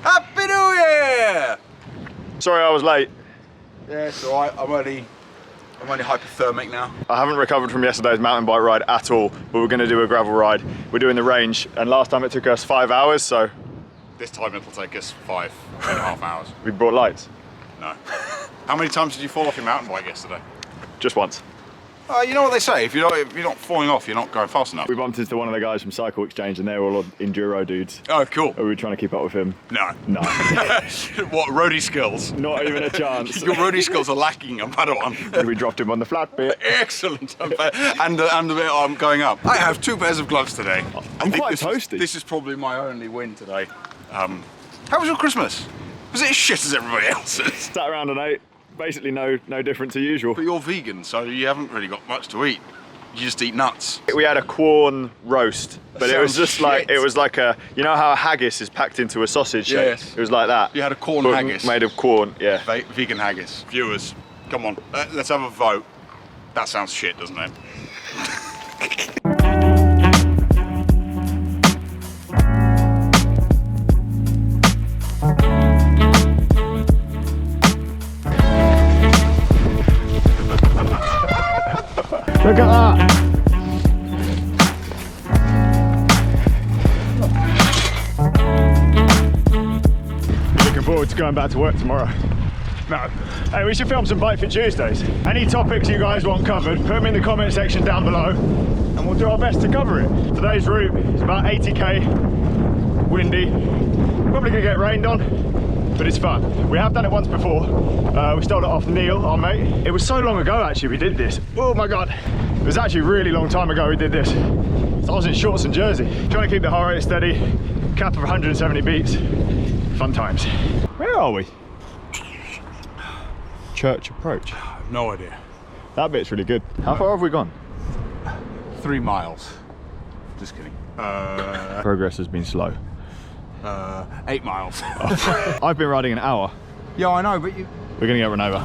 Happy New Year! Sorry I was late. Yeah, it's alright. I'm only hypothermic now. I haven't recovered from yesterday's mountain bike ride at all, but we're going to do a gravel ride. We're doing the range, and last time it took us 5 hours, so... This time it'll take us 5.5 hours. We brought lights. No. How many times did you fall off your mountain bike yesterday? Just once. You know what they say, if you're not falling off, you're not going fast enough. We bumped into one of the guys from Cycle Exchange, and they were all enduro dudes. Oh, cool. Are we trying to keep up with him? No. No. What, roadie skills? Not even a chance. Your roadie skills are lacking on Padawan. We dropped him on the flat bit. Excellent. And the bit I'm going up. I have 2 pairs of gloves today. I'm quite toasty. This is probably my only win today. How was your Christmas? Was it as shit as everybody else's? Sat around and ate. Basically no different to usual. But you're vegan, so you haven't really got much to eat. You just eat nuts. We had a Quorn roast, but it was just like, shit. it was like a, you know how a haggis is packed into a sausage shape? Yes. It was like that. You had a corn But haggis. made of Quorn, yeah. Vegan haggis. Viewers, come on, let's have a vote. That sounds shit, doesn't it? Look at that! Looking forward to going back to work tomorrow. No. Hey, we should film some Bike Fit Tuesdays. Any topics you guys want covered, put them in the comment section down below and we'll do our best to cover it. Today's route is about 80k, windy, probably gonna get rained on, but it's fun. We have done it once before. We stole it off Neil, our mate. It was so long ago actually we did this. Oh my God. It was actually a really long time ago we did this. So I was in shorts and jersey. Trying to keep the heart rate steady, cap of 170 beats. Fun times. Where are we? Church Approach. No idea. That bit's really good. How far have we gone? 3 miles. Just kidding. Progress has been slow. 8 miles. I've been riding an hour. Yeah, I know, but you... We're gonna get run over.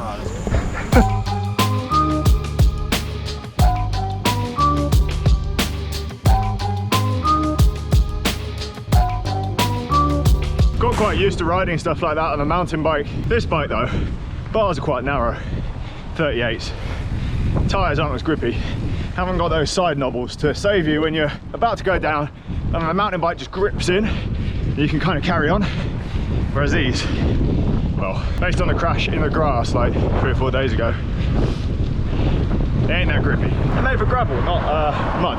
Got quite used to riding stuff like that on a mountain bike. This bike though, bars are quite narrow, 38s. Tyres aren't as grippy. Haven't got those side knobbles to save you when you're about to go down and the mountain bike just grips in. You can kind of carry on. Whereas these, well, based on the crash in the grass like 3 or 4 days ago, they ain't that grippy. They're made for gravel, not mud.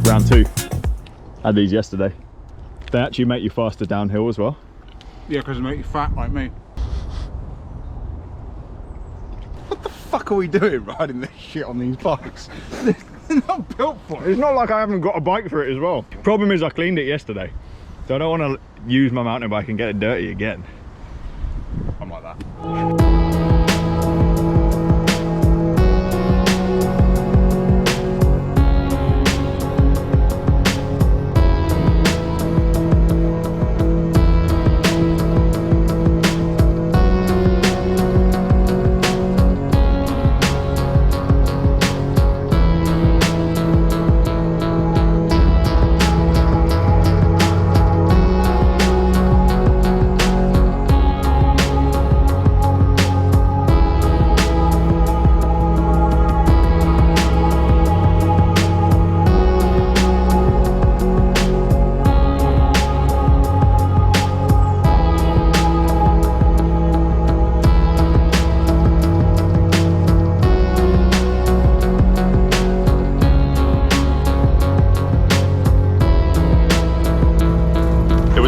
Round 2. Had these yesterday. They actually make you faster downhill as well. Yeah, because they make you fat like me. What the fuck are we doing riding this shit on these bikes? They're not built for it. It's not like I haven't got a bike for it as well. Problem is I cleaned it yesterday, so I don't want to use my mountain bike and get it dirty again. I'm like that.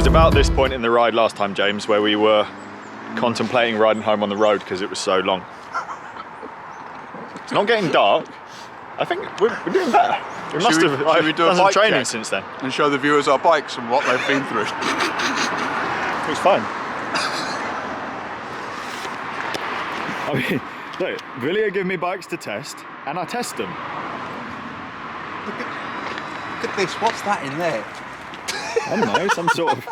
About this point in the ride last time, James, where we were contemplating riding home on the road because it was so long. It's not getting dark. I think we're doing better. We must have should we do a done some bike training check since then. and show the viewers our bikes and what they've been through? It was fun. I mean, look, Wilier gave me bikes to test, and I test them. Look at this, what's that in there? I don't know, some sort of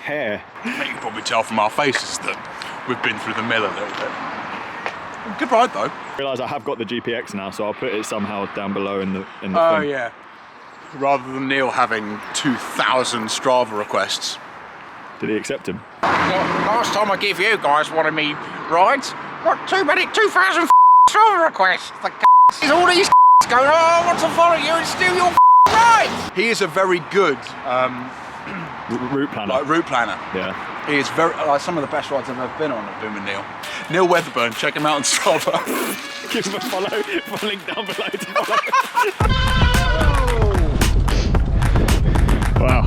hair. You can probably tell from our faces that we've been through the mill a little bit. Good ride though. I realise I have got the GPX now, so I'll put it somehow down below in the Oh thing. yeah. Rather than Neil having 2,000 Strava requests. Did he accept him? Last time I gave you guys one of me rides, what, 2,000 Strava requests. The is all these going, oh, I want to follow you and steal your ride. He is a very good Route planner. route planner. Yeah. He is very some of the best rides I've ever been on have been with Neil. Neil Weatherburn, check him out on Strava. Give him a follow, link down below to follow. Wow.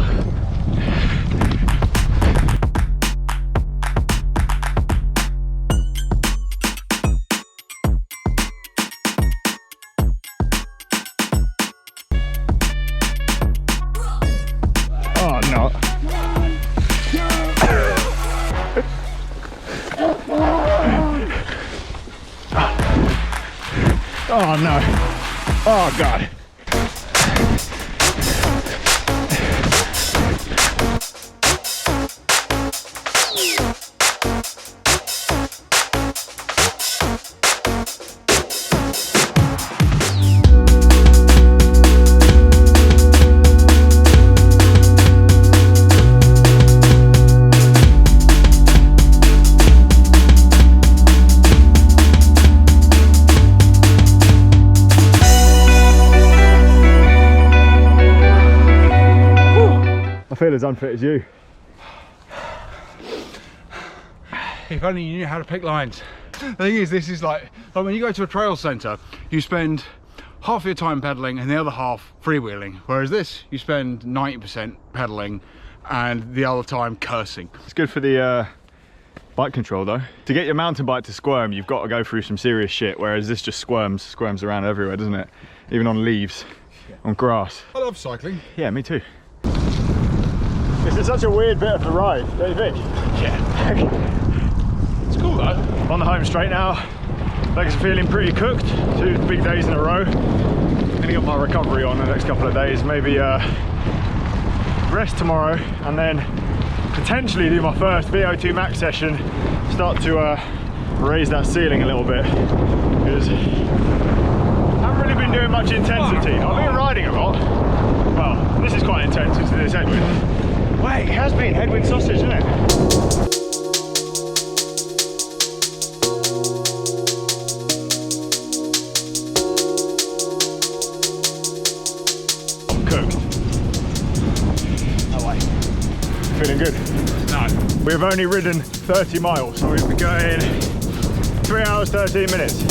Oh no. Oh no. Oh God. I feel as unfit as you. If only you knew how to pick lines. The thing is, this is like when you go to a trail centre, you spend half your time pedalling and the other half freewheeling. Whereas this, you spend 90% pedalling and the other time cursing. It's good for the bike control though. To get your mountain bike to squirm, you've got to go through some serious shit, whereas this just squirms around everywhere, doesn't it? Even on leaves, on grass. I love cycling. Yeah, me too. This is such a weird bit of the ride, don't you think? Yeah. It's cool though. On the home straight now. Legs are feeling pretty cooked. 2 big days in a row. Gonna get my recovery on the next couple of days. Maybe rest tomorrow and then potentially do my first VO2 max session. Start to raise that ceiling a little bit. Because I haven't really been doing much intensity. I've been riding a lot. Well, this is quite intense into this headwind. Wait, it has been headwind sausage, isn't it? Cooked. No way. Feeling good? No. We've only ridden 30 miles, so we've been going 3 hours, 13 minutes.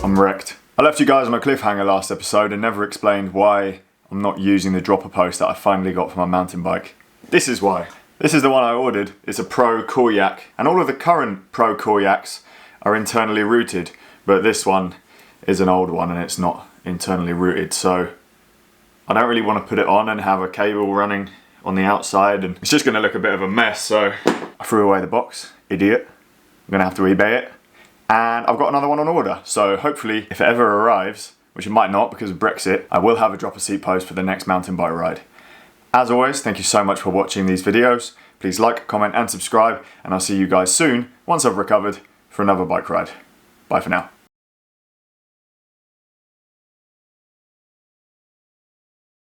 I'm wrecked. I left you guys on a cliffhanger last episode and never explained why I'm not using the dropper post that I finally got for my mountain bike. This is why. This is the one I ordered. It's a Pro Koryak, and all of the current Pro Koryaks are internally routed, but this one is an old one and it's not internally routed, so I don't really want to put it on and have a cable running on the outside, and it's just going to look a bit of a mess, so I threw away the box. Idiot. I'm going to have to eBay it. And I've got another one on order, so hopefully if it ever arrives, which it might not because of Brexit, I will have a dropper seat post for the next mountain bike ride. As always, thank you so much for watching these videos. Please like, comment and subscribe, and I'll see you guys soon, once I've recovered, for another bike ride. Bye for now.